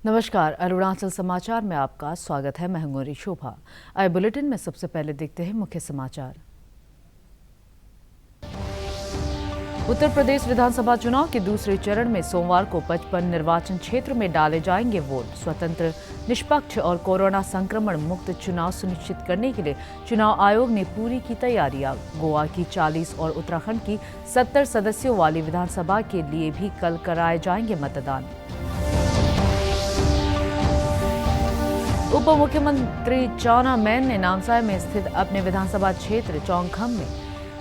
नमस्कार, अरुणाचल समाचार में आपका स्वागत है। मैं हूं शोभा। आए बुलेटिन में सबसे पहले देखते हैं मुख्य समाचार। उत्तर प्रदेश विधानसभा चुनाव के दूसरे चरण में सोमवार को 55 निर्वाचन क्षेत्र में डाले जाएंगे वोट। स्वतंत्र, निष्पक्ष और कोरोना संक्रमण मुक्त चुनाव सुनिश्चित करने के लिए चुनाव आयोग ने पूरी की तैयारियां। गोवा की 40 और उत्तराखंड की 70 सदस्यों वाली विधानसभा के लिए भी कल कराए जाएंगे मतदान। उप मुख्यमंत्री चाउना मैन ने नामसाई में स्थित अपने विधानसभा क्षेत्र चौंगखम में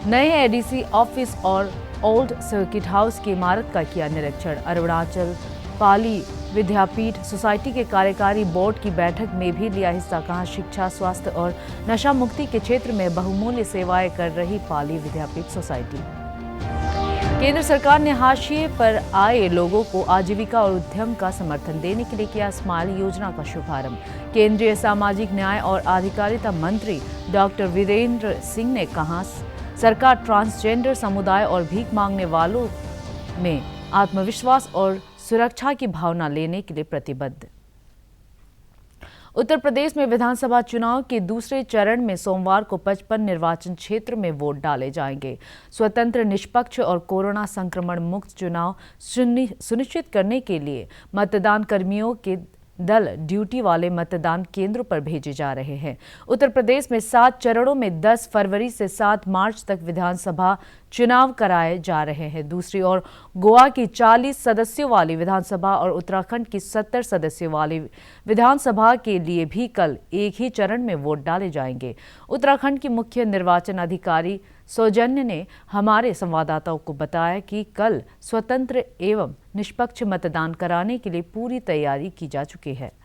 नए एडीसी ऑफिस और ओल्ड सर्किट हाउस की इमारत का किया निरीक्षण। अरुणाचल पाली विद्यापीठ सोसाइटी के कार्यकारी बोर्ड की बैठक में भी लिया हिस्सा। कहा, शिक्षा, स्वास्थ्य और नशा मुक्ति के क्षेत्र में बहुमूल्य सेवाएं कर रही पाली विद्यापीठ सोसाइटी। केंद्र सरकार ने हाशिए पर आए लोगों को आजीविका और उद्यम का समर्थन देने के लिए किया स्माइल योजना का शुभारंभ। केंद्रीय सामाजिक न्याय और अधिकारिता मंत्री डॉक्टर वीरेंद्र सिंह ने कहा, सरकार ट्रांसजेंडर समुदाय और भीख मांगने वालों में आत्मविश्वास और सुरक्षा की भावना लेने के लिए प्रतिबद्ध। उत्तर प्रदेश में विधानसभा चुनाव के दूसरे चरण में सोमवार को 55 निर्वाचन क्षेत्र में वोट डाले जाएंगे। स्वतंत्र, निष्पक्ष और कोरोना संक्रमण मुक्त चुनाव सुनिश्चित करने के लिए मतदान कर्मियों के दल ड्यूटी वाले मतदान केंद्रों पर भेजे जा रहे हैं। उत्तर प्रदेश में 7 चरणों में 10 फरवरी से 7 मार्च तक विधानसभा चुनाव कराए जा रहे हैं। दूसरी ओर गोवा की 40 सदस्यों वाली विधानसभा और उत्तराखंड की 70 सदस्यों वाली विधानसभा के लिए भी कल एक ही चरण में वोट डाले जाएंगे। उत्तराखंड की मुख्य निर्वाचन अधिकारी सौजन्य ने हमारे संवाददाताओं को बताया कि कल स्वतंत्र एवं निष्पक्ष मतदान कराने के लिए पूरी तैयारी की जा चुकी है।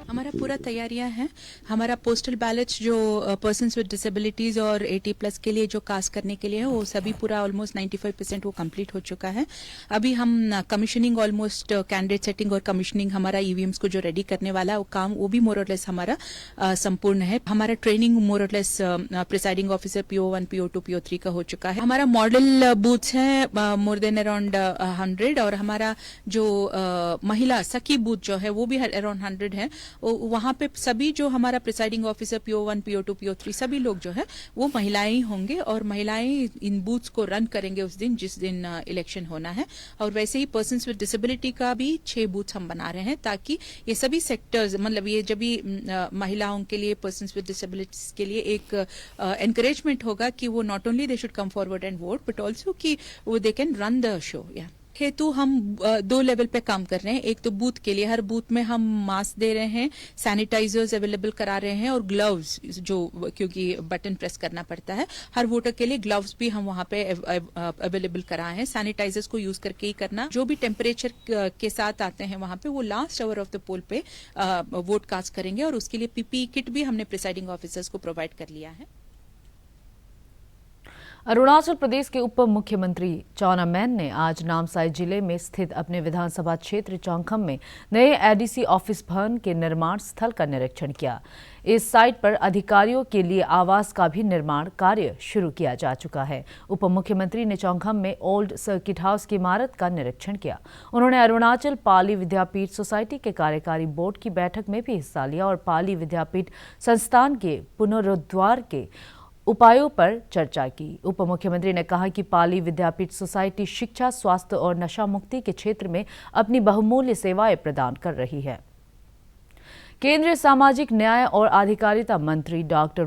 हमारा पूरा तैयारियां हैं। हमारा पोस्टल बैलेट्स जो पर्सन्स विद डिसेबिलिटीज और 80+ के लिए जो कास्ट करने के लिए है, वो सभी पूरा ऑलमोस्ट 95% वो कंप्लीट हो चुका है। अभी हम कमीशनिंग ऑलमोस्ट कैंडिडेट सेटिंग और कमीशनिंग हमारा ईवीएम्स को जो रेडी करने वाला है वो काम वो भी मोर और लेस हमारा संपूर्ण है। हमारा ट्रेनिंग मोर और less presiding officer PO1, PO2, PO3 का हो चुका है। हमारा मॉडल बूथ्स है मोर देन अराउंड 100 और हमारा जो महिला सखी बूथ जो है वो भी अराउंड 100 है। वहां पे सभी जो हमारा presiding officer PO1, PO2, PO3 सभी लोग जो है वो महिलाएं ही होंगे और महिलाएं इन बूथ्स को रन करेंगे उस दिन जिस दिन इलेक्शन होना है। और वैसे ही पर्सन्स विद डिसेबिलिटी का भी 6 बूथ हम बना रहे हैं ताकि ये सभी सेक्टर्स मतलब ये जब भी महिलाओं के लिए पर्सन्स विद डिसेबिलिटीज के लिए एक एनकरेजमेंट होगा कि वो not only they should come forward and vote but also कि वो they can run the show. या हेतु हम 2 लेवल पे काम कर रहे हैं। एक तो बूथ के लिए हर बूथ में हम मास्क दे रहे हैं, सैनिटाइजर्स अवेलेबल करा रहे हैं और ग्लव्स जो क्योंकि बटन प्रेस करना पड़ता है हर वोटर के लिए ग्लव्स भी हम वहां पे अवेलेबल कराए हैं। सैनिटाइजर्स को यूज करके ही करना। जो भी टेम्परेचर के साथ आते हैं वहां पे वो लास्ट आवर ऑफ द पोल पे वोट कास्ट करेंगे और उसके लिए PPE किट भी हमने प्रिसाइडिंग ऑफिसर्स को प्रोवाइड कर लिया है। अरुणाचल प्रदेश के उप मुख्यमंत्री चाउना मैन ने आज नामसाई जिले में स्थित अपने विधानसभा क्षेत्र चौंगखम में नए एडीसी ऑफिस भवन के निर्माण स्थल का निरीक्षण किया। इस साइट पर अधिकारियों के लिए आवास का भी निर्माण कार्य शुरू किया जा चुका है। उप मुख्यमंत्री ने चौंगखम में ओल्ड सर्किट हाउस की इमारत का निरीक्षण किया। उन्होंने अरुणाचल पाली विद्यापीठ सोसाइटी के कार्यकारी बोर्ड की बैठक में भी हिस्सा लिया और पाली विद्यापीठ संस्थान के पुनरुद्धार के उपायों पर चर्चा की। उप मुख्यमंत्री ने कहा कि पाली विद्यापीठ सोसाइटी शिक्षा, स्वास्थ्य और नशा मुक्ति के क्षेत्र में अपनी बहुमूल्य सेवाएं प्रदान कर रही है। केंद्रीय सामाजिक न्याय और अधिकारिता मंत्री डॉक्टर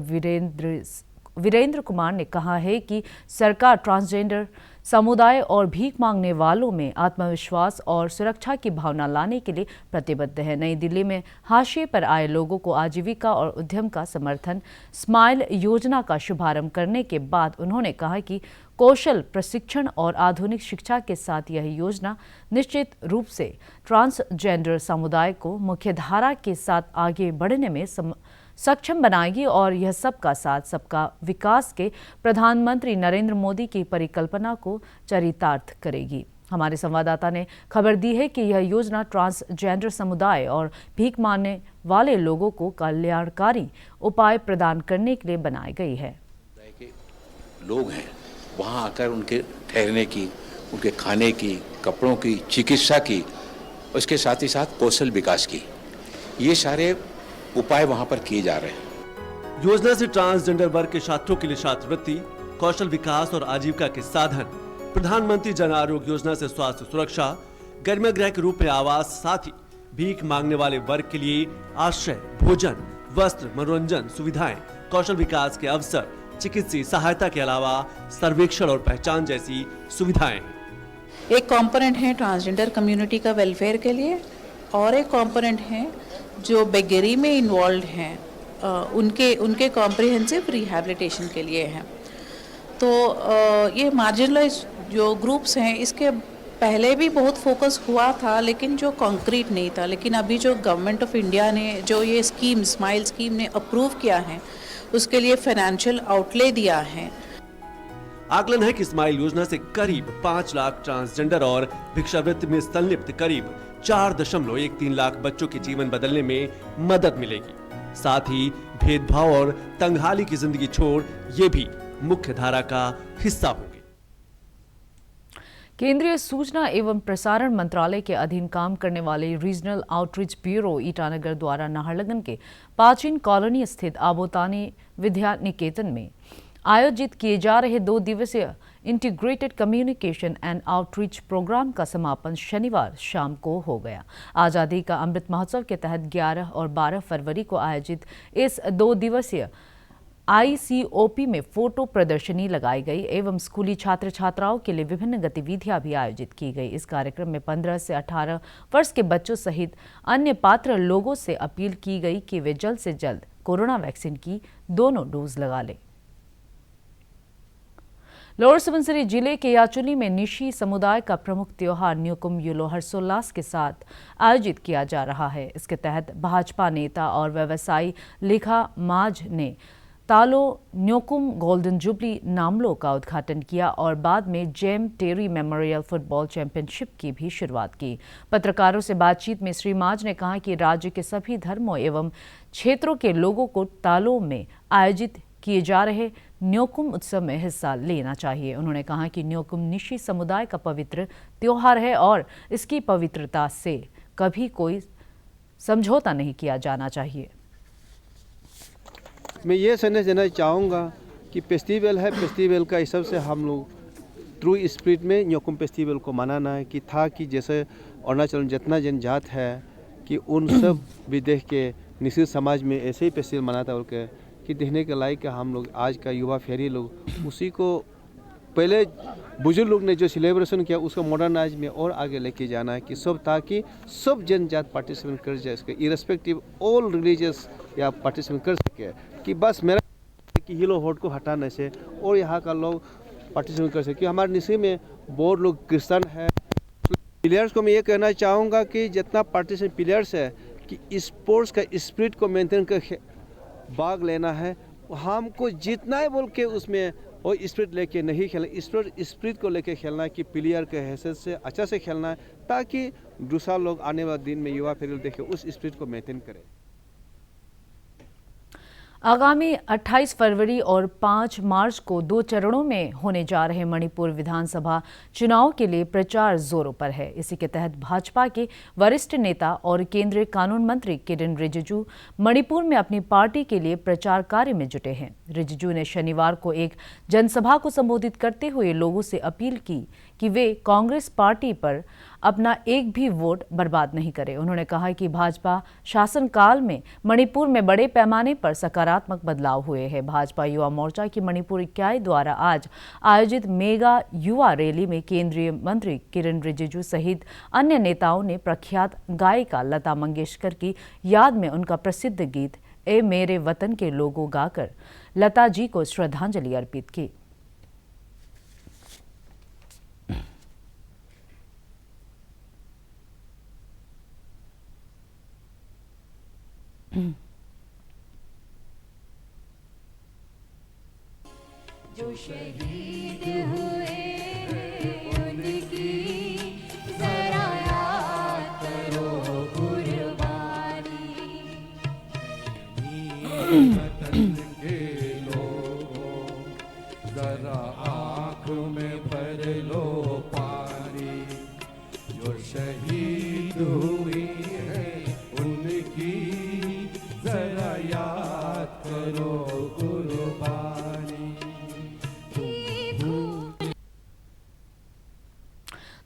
वीरेंद्र कुमार ने कहा है कि सरकार ट्रांसजेंडर समुदाय और भीख मांगने वालों में आत्मविश्वास और सुरक्षा की भावना लाने के लिए प्रतिबद्ध है। नई दिल्ली में हाशिए पर आए लोगों को आजीविका और उद्यम का समर्थन स्माइल योजना का शुभारंभ करने के बाद उन्होंने कहा कि कौशल प्रशिक्षण और आधुनिक शिक्षा के साथ यह योजना निश्चित रूप से ट्रांसजेंडर समुदाय को मुख्यधारा के साथ आगे बढ़ने में सक्षम बनाएगी और यह सबका साथ सबका विकास के प्रधानमंत्री नरेंद्र मोदी की परिकल्पना को चरितार्थ करेगी। हमारे संवाददाता ने खबर दी है कि यह योजना ट्रांसजेंडर समुदाय और भीख मांगने वाले लोगों को कल्याणकारी उपाय प्रदान करने के लिए बनाई गई है। लोग हैं वहाँ आकर उनके ठहरने की, उनके खाने की, कपड़ों की, चिकित्सा की, उसके साथ ही साथ कौशल विकास की, ये सारे उपाय वहाँ पर किए जा रहे हैं। योजना से ट्रांसजेंडर वर्ग के छात्रों के लिए छात्रवृत्ति, कौशल विकास और आजीविका के साधन, प्रधानमंत्री जन आरोग्य योजना से स्वास्थ्य सुरक्षा, गर्म गृह के रूप में आवास, साथ ही भीख मांगने वाले वर्ग के लिए आश्रय, भोजन, वस्त्र, मनोरंजन सुविधाएं, कौशल विकास के अवसर, चिकित्सीय सहायता के अलावा सर्वेक्षण और पहचान जैसी सुविधाएं हैं। एक कंपोनेंट है ट्रांसजेंडर कम्युनिटी का वेलफेयर के लिए और एक कंपोनेंट है जो बेगरी में इन्वॉल्व हैं उनके कॉम्प्रिहेंसिव रिहैबिलिटेशन के लिए है। तो ये मार्जिनलाइज जो ग्रुप्स हैं इसके पहले भी बहुत फोकस हुआ था, लेकिन जो कॉन्क्रीट नहीं था। लेकिन अभी जो गवर्नमेंट ऑफ इंडिया ने जो ये स्कीम स्माइल स्कीम ने अप्रूव किया है, उसके लिए फाइनेंशियल आउटले दिया है। आकलन है कि स्माइल योजना से करीब 5 लाख ट्रांसजेंडर और भिक्षावृत्ति में संलिप्त करीब 4.13 लाख बच्चों के जीवन बदलने में मदद मिलेगी। साथ ही भेदभाव और तंगहाली की जिंदगी छोड़ ये भी मुख्य धारा का हिस्सा होंगे। केंद्रीय सूचना एवं प्रसारण मंत्रालय के अधीन काम करने वाले रीजनल आउटरीच ब्यूरो ईटानगर द्वारा नाहरलगुन के प्राचीन कॉलोनी स्थित आबोतानी विद्या निकेतन में आयोजित किए जा रहे 2 दिवसीय integrated communication and outreach programme का समापन शनिवार शाम को हो गया। आज़ादी का अमृत महोत्सव के तहत 11 और 12 फरवरी को आयोजित इस 2 दिवसीय ICOP में फोटो प्रदर्शनी लगाई गई एवं स्कूली छात्र छात्राओं के लिए विभिन्न गतिविधियां भी आयोजित की गई। इस कार्यक्रम में 15 से 18 वर्ष के बच्चों सहित अन्य पात्र लोगों से अपील की गई कि वे जल्द से जल्द कोरोना वैक्सीन की दोनों डोज लगा लें। लोअर सुबनसिरी जिले के याचुली में निशी समुदाय का प्रमुख त्योहार न्योकुम युलो हर्षोल्लास के साथ आयोजित किया जा रहा है। इसके तहत भाजपा नेता और व्यवसायी लिखा माज ने तालो न्योकुम गोल्डन जुबली नामलो का उद्घाटन किया और बाद में जेम टेरी मेमोरियल फुटबॉल चैंपियनशिप की भी शुरुआत की। पत्रकारों से बातचीत में श्री माज ने कहा कि राज्य के सभी धर्मों एवं क्षेत्रों के लोगों को तालो में आयोजित किए जा रहे न्योकुम उत्सव में हिस्सा लेना चाहिए। उन्होंने कहा कि न्योकुम निशी समुदाय का पवित्र त्योहार है और इसकी पवित्रता से कभी कोई समझौता नहीं किया जाना चाहिए। मैं ये संदेश देना चाहूँगा कि फेस्टिवल है, फेस्टिवल का हिसाब से हम लोग ट्रू स्पिरिट में न्योकुम फेस्टिवल को मनाना है कि था कि जैसे अरुणाचल में जितना जनजात है कि उन सब भी देख के निश्चित समाज में ऐसे ही फेस्टिवल मनाता और कि देखने के लायक हम लोग आज का युवा फेरी लोग उसी को पहले बुजुर्ग लोग ने जो सेलिब्रेशन किया उसको मॉडर्नाइज में और आगे लेके जाना है कि सब ताकि सब जनजात पार्टिसिपेट कर जाए इसके इरेस्पेक्टिव ऑल रिलीजियस या पार्टिसिपेट कर सके कि बस मेरा कि हिलो होट को हटाने से और यहाँ का लोग पार्टिसिपेट कर सके। हमारे निशी में बहुत लोग क्रिश्चियन है। प्लेयर्स को मैं ये कहना चाहूँगा कि जितना पार्टिसिपेट प्लेयर्स है कि स्पोर्ट्स का स्पिरिट को मेंटेन कर भाग लेना है। हमको जितना है बोल के उसमें और स्पिरिट लेके नहीं खेलना, स्पिरिट को लेके खेलना है कि प्लेयर के हैसियत से अच्छा से खेलना है ताकि दूसरा लोग आने वाले दिन में युवा फेरी देखे उस स्पिरिट को मेंटेन करें। आगामी 28 फरवरी और 5 मार्च को 2 चरणों में होने जा रहे मणिपुर विधानसभा चुनाव के लिए प्रचार जोरों पर है। इसी के तहत भाजपा के वरिष्ठ नेता और केंद्रीय कानून मंत्री किरेन रिजिजू मणिपुर में अपनी पार्टी के लिए प्रचार कार्य में जुटे हैं। रिजिजू ने शनिवार को एक जनसभा को संबोधित करते हुए लोगों से अपील की कि वे कांग्रेस पार्टी पर अपना एक भी वोट बर्बाद नहीं करें। उन्होंने कहा कि भाजपा शासनकाल में मणिपुर में बड़े पैमाने पर सकारात्मक बदलाव हुए हैं। भाजपा युवा मोर्चा की मणिपुर इकाई द्वारा आज आयोजित मेगा युवा रैली में केंद्रीय मंत्री किरेन रिजिजू सहित अन्य नेताओं ने प्रख्यात गायिका लता मंगेशकर की याद में उनका प्रसिद्ध गीत ए मेरे वतन के लोगों गाकर लता जी को श्रद्धांजलि अर्पित की। जो शहीद हुए उनकी जरा याद करो कुर्बानी। वतन के लोगों जरा आँख में भर लो पानी। शहीद हुए हैं उनकी जरा याद करो कुर्बानी।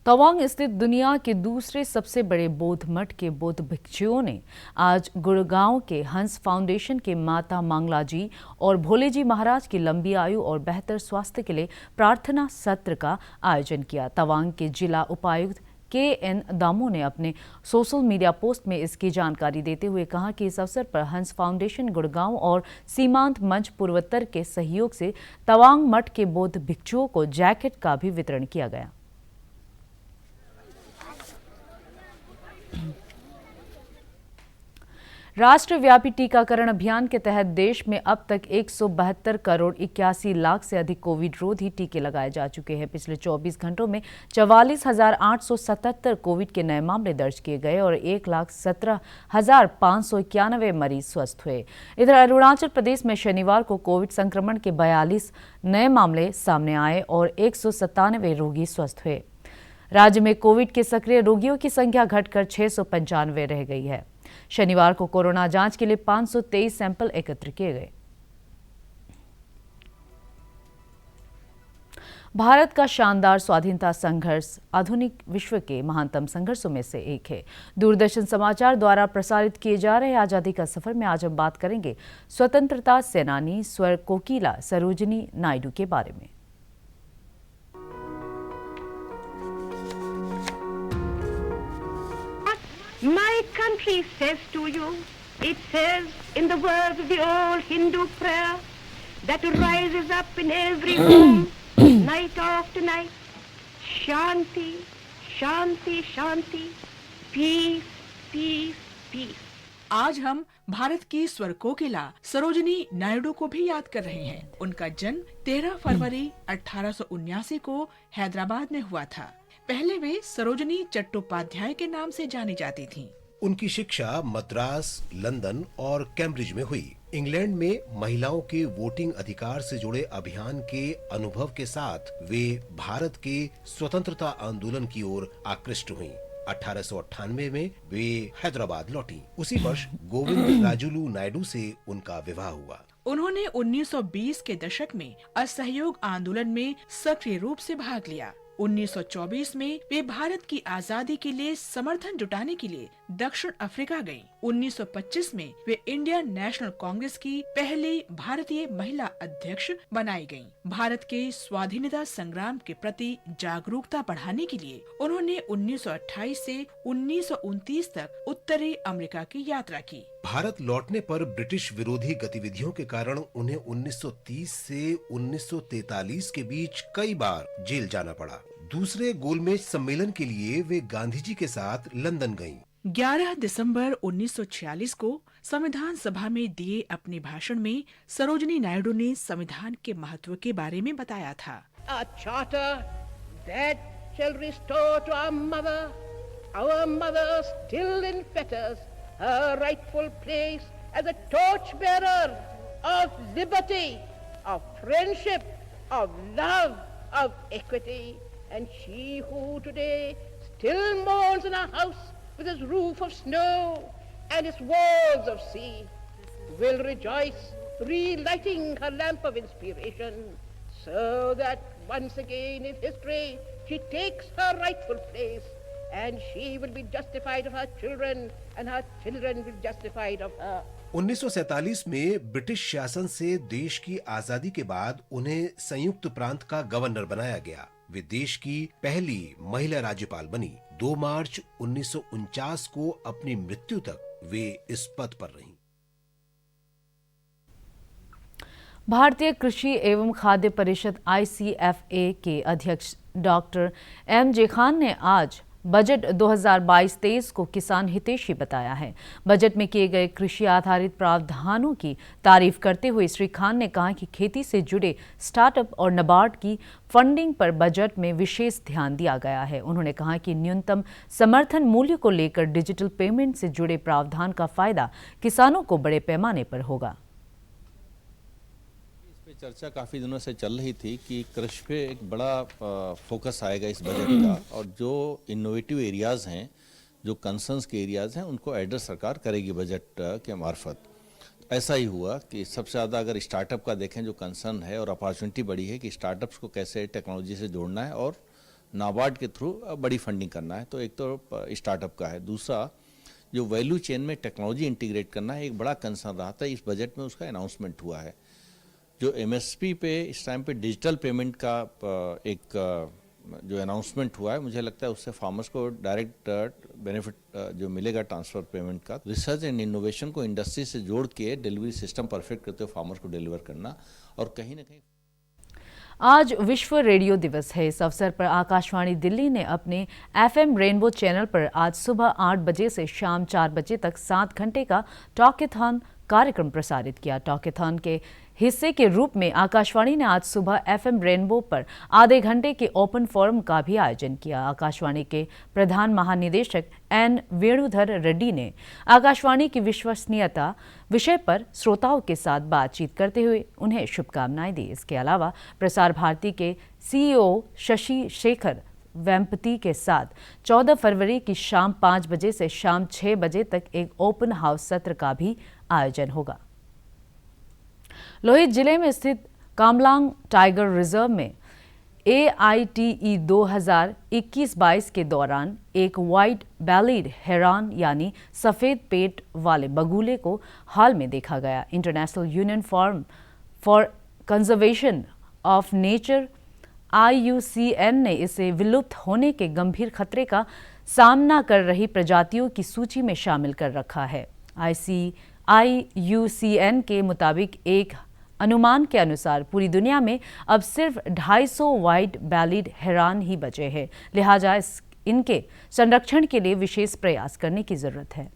तवांग स्थित दुनिया के दूसरे सबसे बड़े बौद्ध मठ के बौद्ध भिक्षुओं ने आज गुड़गांव के हंस फाउंडेशन के माता मंगला जी और भोले जी महाराज की लंबी आयु और बेहतर स्वास्थ्य के लिए प्रार्थना सत्र का आयोजन किया। तवांग के जिला उपायुक्त KN दामो ने अपने सोशल मीडिया पोस्ट में इसकी जानकारी देते हुए कहा कि इस अवसर पर हंस फाउंडेशन गुड़गांव और सीमांत मंच पूर्वोत्तर के सहयोग से तवांग मठ के बौद्ध भिक्षुओं को जैकेट का भी वितरण किया गया। राष्ट्रव्यापी टीकाकरण अभियान के तहत देश में अब तक 172 करोड़ 81 लाख से अधिक कोविड रोधी टीके लगाए जा चुके हैं। पिछले 24 घंटों में 44,877 कोविड के नए मामले दर्ज किए गए और 1,17,591 मरीज स्वस्थ हुए। इधर अरुणाचल प्रदेश में शनिवार को कोविड संक्रमण के 42 नए मामले सामने आए और 197 रोगी स्वस्थ हुए। राज्य में कोविड के सक्रिय रोगियों की संख्या घटकर 695 रह गई है। शनिवार को कोरोना जांच के लिए 523 सैंपल एकत्र किए गए। भारत का शानदार स्वाधीनता संघर्ष आधुनिक विश्व के महानतम संघर्षों में से एक है। दूरदर्शन समाचार द्वारा प्रसारित किए जा रहे आजादी का सफर में आज हम बात करेंगे स्वतंत्रता सेनानी स्वर कोकिला सरोजिनी नायडू के बारे में। My country says to you, it says in the words of the old Hindu prayer that rises up in every home, night after night, Shanti, Shanti, Shanti, peace, peace, peace. आज हम भारत की स्वर कोकिला सरोजिनी नायडू को भी याद कर रहे हैं। उनका जन्म 13 फरवरी 1879 को हैदराबाद में हुआ था। पहले वे सरोजिनी चट्टोपाध्याय के नाम से जानी जाती थीं। उनकी शिक्षा मद्रास, लंदन और कैम्ब्रिज में हुई। इंग्लैंड में महिलाओं के वोटिंग अधिकार से जुड़े अभियान के अनुभव के साथ वे भारत के स्वतंत्रता आंदोलन की ओर आकृष्ट हुईं। 1898 में वे हैदराबाद लौटी। उसी वर्ष गोविंद राजुलू नायडू से उनका विवाह हुआ। उन्होंने 1920 के दशक में असहयोग आंदोलन में सक्रिय रूप से भाग लिया। 1924 में वे भारत की आजादी के लिए समर्थन जुटाने के लिए दक्षिण अफ्रीका गयीं। 1925 में वे इंडियन नेशनल कांग्रेस की पहली भारतीय महिला अध्यक्ष बनाई गयीं। भारत के स्वाधीनता संग्राम के प्रति जागरूकता बढ़ाने के लिए उन्होंने 1928 से 1929 तक उत्तरी अमेरिका की यात्रा की। भारत लौटने पर ब्रिटिश विरोधी गतिविधियों के कारण उन्हें 1930 से 1943 के बीच कई बार जेल जाना पड़ा। दूसरे गोलमेज सम्मेलन के लिए वे गांधी जी के साथ लंदन गईं। 11 दिसंबर 1946 को संविधान सभा में दिए अपने भाषण में सरोजिनी नायडू ने संविधान के महत्व के बारे में बताया था। A charter that shall restore to our mother still in fetters, her rightful place as a torchbearer of liberty, of friendship, of love, of equity. And she who today still mourns in a house with its roof of snow and its walls of sea will rejoice, relighting her lamp of inspiration, so that once again in history she takes her rightful place, and she will be justified of her children, and her children will be justified of her. 1947 में British शासन से देश की आजादी के बाद उन्हें संयुक्त प्रांत का गवर्नर बनाया गया। वे देश की पहली महिला राज्यपाल बनी। 2 मार्च 1949 को अपनी मृत्यु तक वे इस पद पर रहीं। भारतीय कृषि एवं खाद्य परिषद ICFA के अध्यक्ष डॉक्टर MJ खान ने आज बजट 2022-23 को किसान हितैषी बताया है। बजट में किए गए कृषि आधारित प्रावधानों की तारीफ करते हुए श्री खान ने कहा कि खेती से जुड़े स्टार्टअप और नाबार्ड की फंडिंग पर बजट में विशेष ध्यान दिया गया है। उन्होंने कहा कि न्यूनतम समर्थन मूल्य को लेकर डिजिटल पेमेंट से जुड़े प्रावधान का फायदा किसानों को बड़े पैमाने पर होगा। चर्चा काफ़ी दिनों से चल रही थी कि कृषि पे एक बड़ा फोकस आएगा इस बजट का, और जो इनोवेटिव एरियाज़ हैं, जो कंसर्न्स के एरियाज़ हैं, उनको एड्रेस सरकार करेगी बजट के मार्फत। ऐसा ही हुआ कि सबसे ज़्यादा अगर स्टार्टअप का देखें, जो कंसर्न है और अपॉर्चुनिटी बड़ी है कि स्टार्टअप्स को कैसे टेक्नोलॉजी से जोड़ना है और नाबार्ड के थ्रू बड़ी फंडिंग करना है। तो एक तो स्टार्टअप का है, दूसरा जो वैल्यू चेन में टेक्नोलॉजी इंटीग्रेट करना है, एक बड़ा कंसर्न रहा था। इस बजट में उसका अनाउंसमेंट हुआ है। जो एमएसपी पे इस टाइम पे डिजिटल पेमेंट का एक जो अनाउंसमेंट हुआ है, मुझे लगता है उससे फार्मर्स को डायरेक्ट बेनिफिट जो मिलेगा ट्रांसफर पेमेंट का। रिसर्च एंड इनोवेशन को इंडस्ट्री से जोड़ के डिलीवरी सिस्टम परफेक्ट करते हुए फार्मर्स को डिलीवर करना, और कहीं ना कहीं आज विश्व रेडियो दिवस है। इस अवसर पर आकाशवाणी दिल्ली ने अपने FM रेनबो चैनल पर आज सुबह 8 बजे से शाम 4 बजे तक 7 घंटे का टॉकेथॉन कार्यक्रम प्रसारित किया। टॉकेथॉन के हिस्से के रूप में आकाशवाणी ने आज सुबह FM रेनबो पर आधे घंटे के ओपन फोरम का भी आयोजन किया। आकाशवाणी के प्रधान महानिदेशक N वेणुधर रेड्डी ने आकाशवाणी की विश्वसनीयता विषय पर श्रोताओं के साथ बातचीत करते हुए उन्हें शुभकामनाएं दी। इसके अलावा प्रसार भारती के CEO शशि शेखर वेम्पति के साथ 14 फरवरी की शाम 5 बजे से शाम 6 बजे तक एक ओपन हाउस सत्र का भी आयोजन होगा। लोहित जिले में स्थित कामलांग टाइगर रिजर्व में AITE 2021-22 के दौरान एक व्हाइट बेलीड हेरान यानी सफेद पेट वाले बगुले को हाल में देखा गया। International union for conservation of nature IUCN ने इसे विलुप्त होने के गंभीर खतरे का सामना कर रही प्रजातियों की सूची में शामिल कर रखा है। IUCN के मुताबिक एक अनुमान के अनुसार पूरी दुनिया में अब सिर्फ 250 व्हाइट बेलीड हेरान ही बचे हैं, लिहाजा इनके संरक्षण के लिए विशेष प्रयास करने की जरूरत है।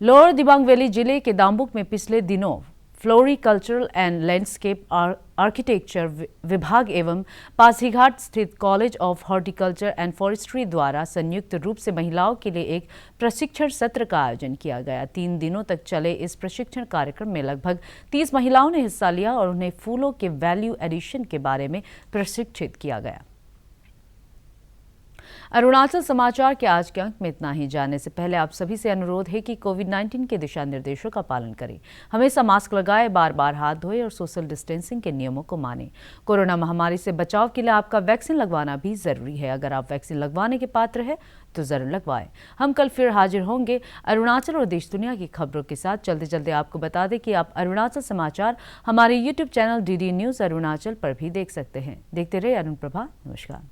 लोअर दिबांग वैली जिले के दाम्बुक में पिछले दिनों फ्लोरिकल्चरल एंड लैंडस्केप आर्किटेक्चर विभाग एवं पासीघाट स्थित college of horticulture and forestry द्वारा संयुक्त रूप से महिलाओं के लिए एक प्रशिक्षण सत्र का आयोजन किया गया। 3 दिनों तक चले इस प्रशिक्षण कार्यक्रम में लगभग 30 महिलाओं ने हिस्सा लिया और उन्हें फूलों के वैल्यू एडिशन के बारे में प्रशिक्षित किया गया। अरुणाचल समाचार के आज के अंक में इतना ही। जाने से पहले आप सभी से अनुरोध है कि कोविड-19 के दिशा निर्देशों का पालन करें, हमेशा मास्क लगाएं, बार बार हाथ धोएं और सोशल डिस्टेंसिंग के नियमों को मानें। कोरोना महामारी से बचाव के लिए आपका वैक्सीन लगवाना भी जरूरी है। अगर आप वैक्सीन लगवाने के पात्र हैं तो जरूर लगवाएं। हम कल फिर हाजिर होंगे अरुणाचल और देश दुनिया की खबरों के साथ। चलते आपको बता दें कि आप अरुणाचल समाचार हमारे YouTube channel DD news Arunachal पर भी देख सकते हैं। देखते रहिए अरुण प्रभा। नमस्कार।